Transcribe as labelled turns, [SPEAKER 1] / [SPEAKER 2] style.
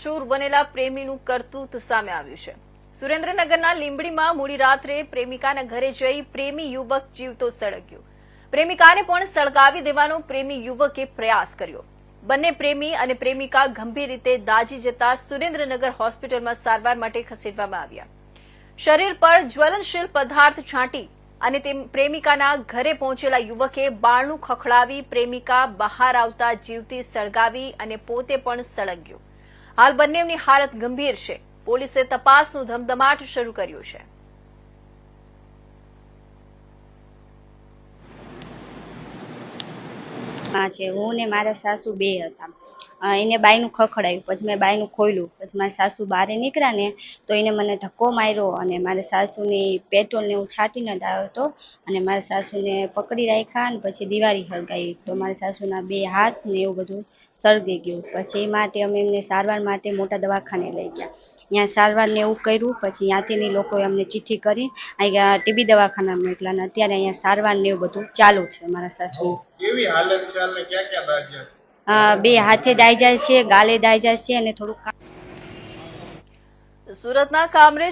[SPEAKER 1] ચોર બનેલા પ્રેમીનું કરતૂત સામે આવ્યું છે। સુરેન્દ્રનગરના લીંબડીમાં મોડી રાત્રે પ્રેમિકાના ઘરે જઈ પ્રેમી યુવક જીવતો સળગ્યો। પ્રેમિકાને પણ સળગાવી દેવાનો પ્રેમી યુવકે પ્રયાસ કર્યો। બંને પ્રેમી અને પ્રેમિકા ગંભીર રીતે દાઝી જતા સુરેન્દ્રનગર હોસ્પિટલમાં સારવાર માટે ખસેડવામાં આવ્યા। શરીર પર જ્વલનશીલ પદાર્થ છાંટી અને તે પ્રેમિકાના ઘરે પહોંચેલા યુવકે બારણું ખખડાવી પ્રેમિકા બહાર આવતા જીવતી સળગાવી અને પોતે પણ સળગ્યો। હાલ બંનેની હાલત ગંભીર છે। પોલીસે તપાસનો ધમધમાટ શરૂ કર્યો છે।
[SPEAKER 2] છે હું ને મારા સાસુ બે હતા। એને બાયનું ખખડાયું, પછી મેં બાયનું ખોલ્યું, પછી મારા સાસુ બહાર નીકળ્યા ને તો એને મને ધક્કો માર્યો અને મારા સાસુને પેટ્રોલ ને એવું છાંટીને જ આવ્યો હતો અને મારા સાસુને પકડી રાખ્યા અને પછી દિવાળી સળગાવી તો મારા સાસુના બે હાથ ને એવું બધું સળગી ગયું। પછી એ માટે અમે એમને સારવાર માટે મોટા દવાખાને લઈ ગયા। ત્યાં સારવાર ને એવું કર્યું, પછી ત્યાંથી લોકોએ અમને ચિઠ્ઠી કરી અહીંયા ટીબી દવાખાનામાં મોકલ્યા અને અત્યારે અહીંયા સારવાર ને એવું બધું ચાલુ છે। મારા સાસુ
[SPEAKER 3] કેવી હાલત છે અને ક્યાં ક્યાં દાઝ્યા છે?
[SPEAKER 2] બે હાથે દાઈ જાય છે, ગાલે દાઈ જાય છે અને થોડુંક
[SPEAKER 1] સુરતના કામરેજ